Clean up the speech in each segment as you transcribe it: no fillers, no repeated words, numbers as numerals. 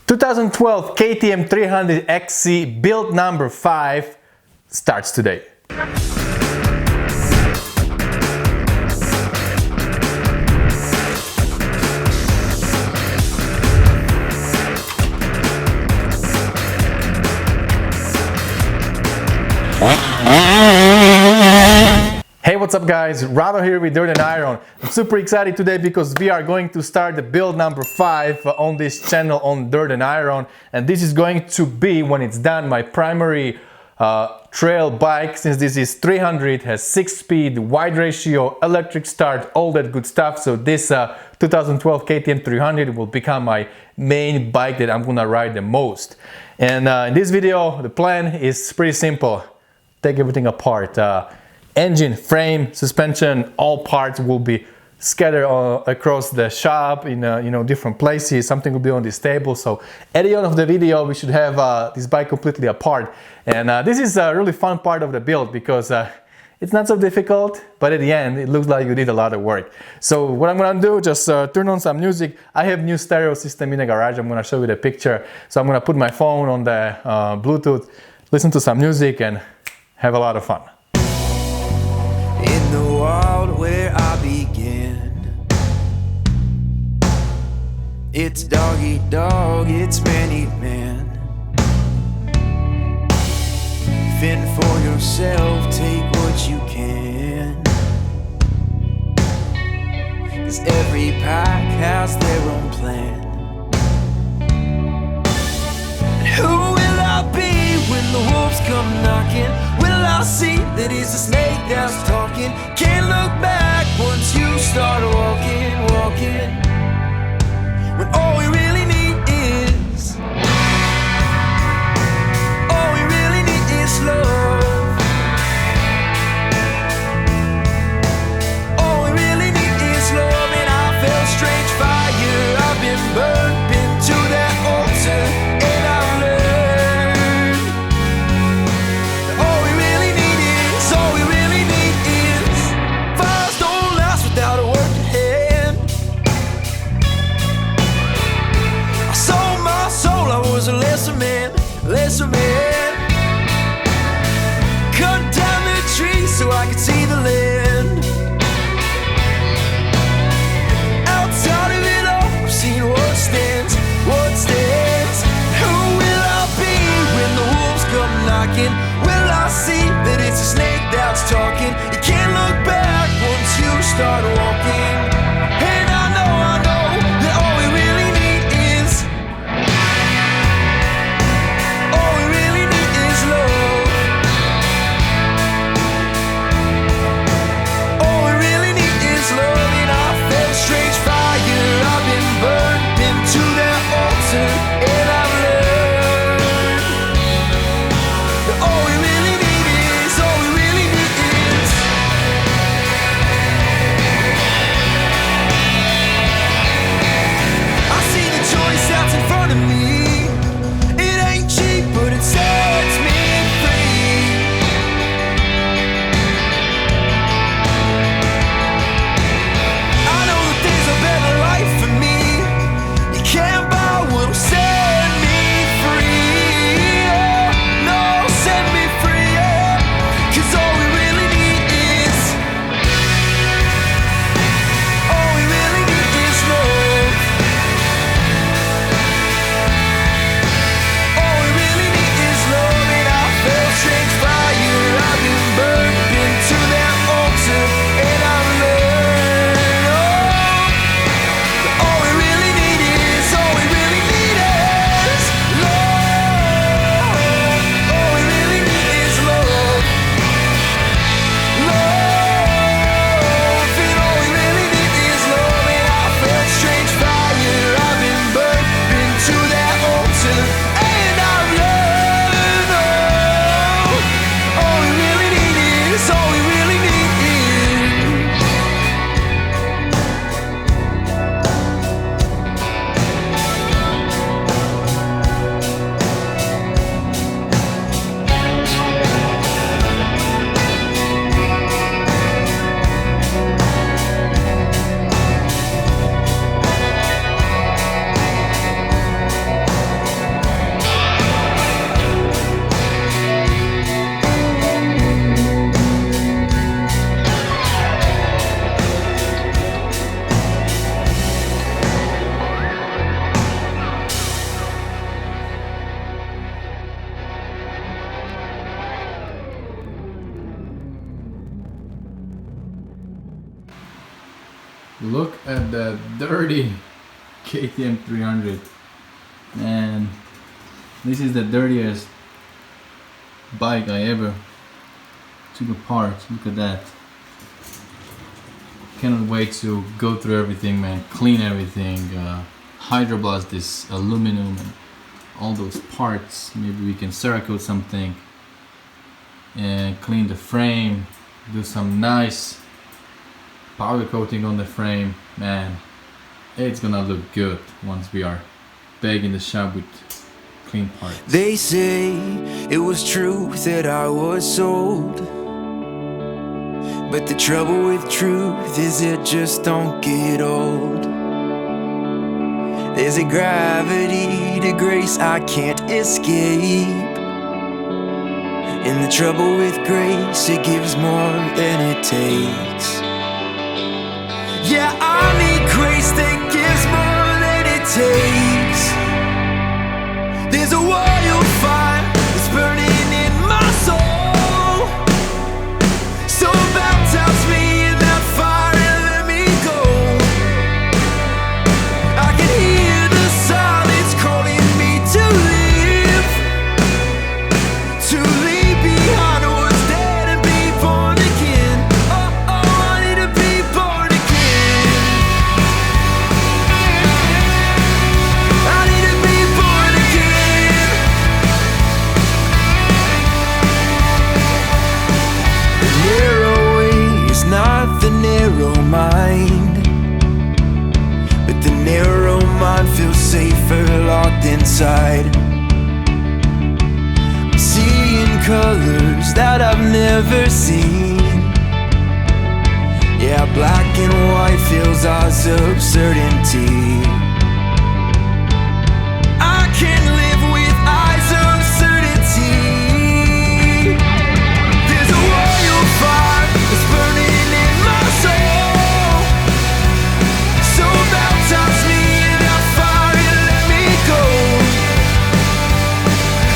2012 KTM 300 XC build number 5 starts today. Hey, what's up guys, Rado here with Dirt and Iron. I'm super excited today because we are going to start the build number 5 on this channel on Dirt and Iron, and this is going to be, when it's done, my primary trail bike, since this is 300, has 6-speed, wide ratio, electric start, all that good stuff. So this 2012 KTM 300 will become my main bike that I'm gonna ride the most. And in this video, the plan is pretty simple. Take everything apart. Engine, frame, suspension, all parts will be scattered across the shop in different places. Something will be on this table. So at the end of the video, we should have this bike completely apart. And this is a really fun part of the build because it's not so difficult, but at the end, it looks like you did a lot of work. So what I'm gonna do, just turn on some music. I have new stereo system in the garage. I'm gonna show you the picture. So I'm gonna put my phone on the Bluetooth, listen to some music, and have a lot of fun. In the world where I began, it's dog eat dog, it's man eat man. Fend for yourself, take what you can, 'cause every pack has their own plan. And who will I be when the wolves come knocking? Will I see that he's a snake that's talking? Can't look back once you start walking, walking, when all we really need is, all we really need is love. All we really need is love. And I felt strange fire, I've been burned, been to that altar, and I've learned that all we really need is, all we really need is, fires don't last without a working hand. Look at that dirty KTM 300. And this is the dirtiest bike I ever took apart. Look at that. Cannot wait to go through everything, man. Clean everything, hydroblast this aluminum and all those parts. Maybe we can cerakote something and clean the frame, do some nice powder coating on the frame. Man, it's gonna look good once we are back in the shop with clean parts. They say it was true that I was sold, but the trouble with truth is it just don't get old. There's a gravity to grace I can't escape, and the trouble with grace, it gives more than it takes. Yeah, I need grace that gives more than it takes. There's a wildfire that's burning in my soul, so baptize me in that fire and let me go. I can hear the silence calling me to live, to leave behind what's dead and be born again. Oh, I need to be born again. I need to be born again. The narrow way is not the narrow mind, but the narrow mind feels safer locked inside. I'm seeing colors that I've never seen. Yeah, black and white feels as absurdity. I can't live with eyes of certainty. There's a wildfire that's burning in my soul, so baptize me in that fire and let me go.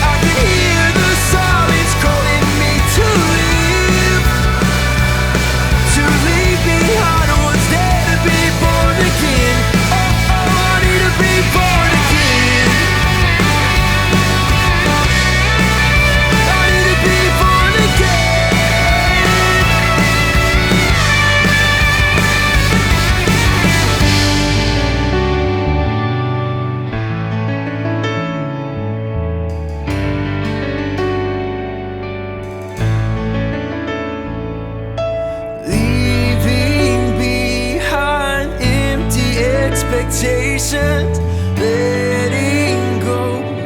I can hear the silence calling me to live, to leave behind what's dead and be born again. Oh, I need to be born again. I need to be born again. Leaving behind empty expectations, letting go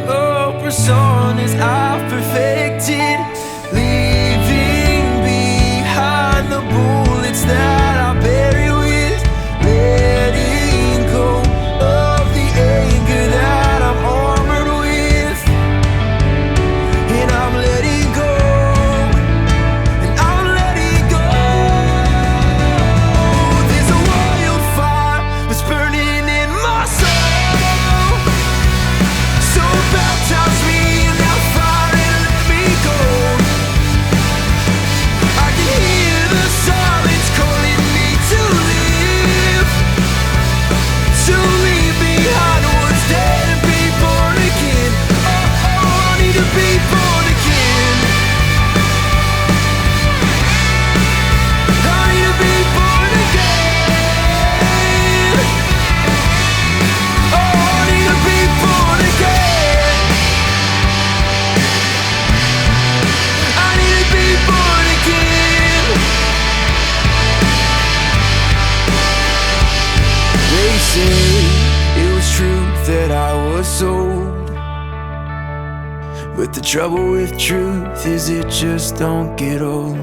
of personas I've perfected, leaving behind the bullets that I bury with, letting go of the anger that I'm armored with, and I'm letting go. And I'm letting go. There's a wildfire that's burning in my soul, so baptize me in that fire and let me go. I can hear the silence calling me to live, to leave behind what's dead and be born again. Oh, I need to be born again. I need to be born again. Oh, I need to be born again. I need to be born again. They say it was true that I was sold, but the trouble with truth is it just don't get old.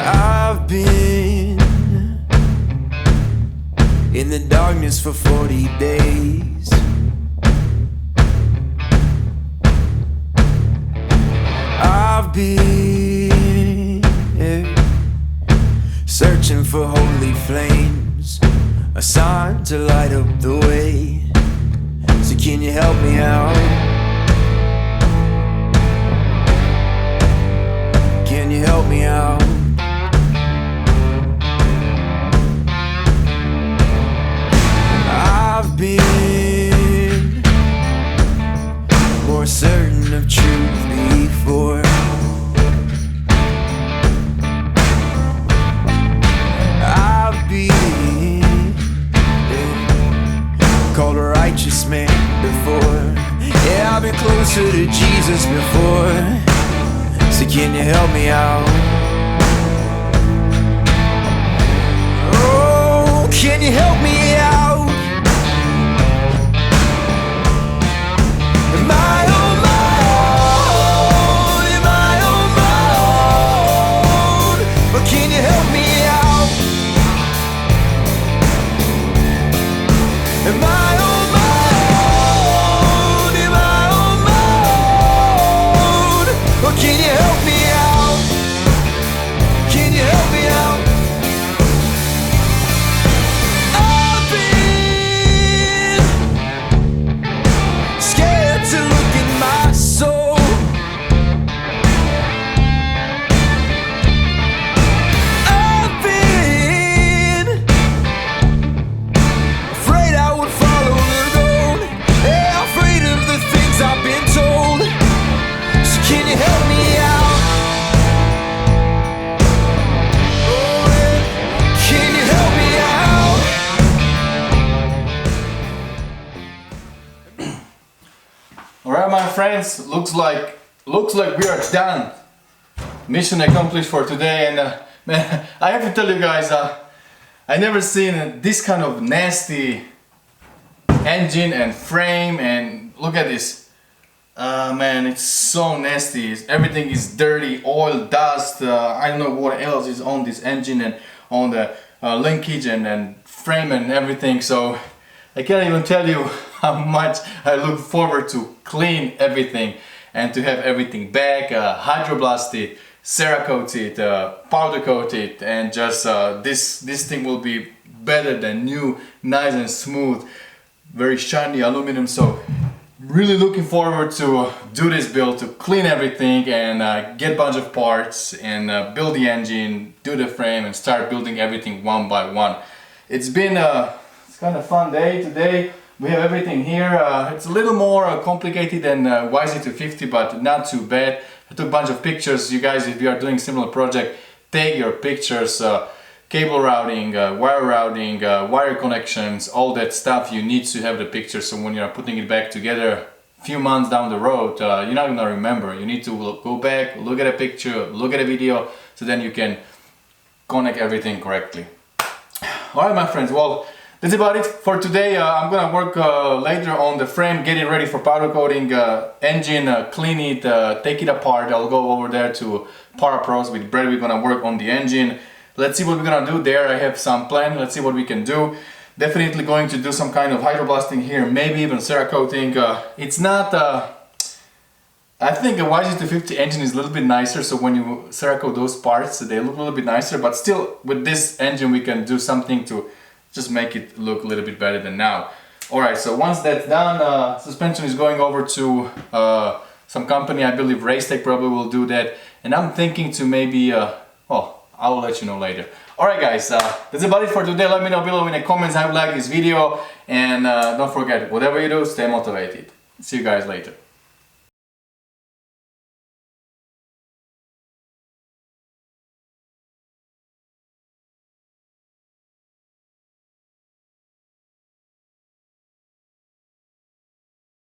I've been in the darkness for 40 days. I've been searching for holy flames, a sign to light up the way. So can you help me out? Can you help me me out? I've been more certain of truth before. I've been called a righteous man before. Yeah, I've been closer to Jesus before. So can you help me out? Oh, can you help me out? Am I on my own? Am I on my own? But can you help me out? Am I on my own? Am I on my own? But can you help me out? Can you help me out? I've been scared to look in my soul. I've been afraid I would follow the road. Yeah, afraid of the things I've been told. So can you help me out? Oh, yeah. Can you help me out? All right, my friends, looks like we are done. Mission accomplished for today, and man, I have to tell you guys, I never seen this kind of nasty engine and frame, and look at this. Man, it's so nasty. Everything is dirty, oil, dust. I don't know what else is on this engine and on the linkage and frame and everything. So I can't even tell you how much I look forward to clean everything and to have everything back, hydroblasted, cerakoted, powder coated, and just this thing will be better than new, nice and smooth, very shiny aluminum. So really looking forward to do this build, to clean everything and get a bunch of parts and build the engine, do the frame, and start building everything one by one. It's been it's kind of fun day today. We have everything here. It's a little more complicated than YZ250, but not too bad. I took a bunch of pictures. You guys, if you are doing similar project, take your pictures. Cable routing, wire connections, all that stuff. You need to have the picture, so when you're putting it back together a few months down the road, you're not gonna remember. You need to go back, look at a picture, look at a video, so then you can connect everything correctly. Alright, my friends, well, that's about it for today. I'm gonna work later on the frame, get it ready for powder coating, engine, clean it, take it apart. I'll go over there to Para Pros with Brad. We're gonna work on the engine. Let's see what we're gonna do there. I have some plan. Let's see what we can do. Definitely going to do some kind of hydroblasting here, maybe even cerakoting. It's not. I think a YZ250 engine is a little bit nicer, so when you cerakote those parts, they look a little bit nicer. But still, with this engine, we can do something to just make it look a little bit better than now. All right. So once that's done, suspension is going over to some company. I believe Racetech probably will do that, and I'm thinking to maybe. I will let you know later. Alright guys, that's about it for today. Let me know below in the comments how you like this video, and don't forget, whatever you do, stay motivated. See you guys later.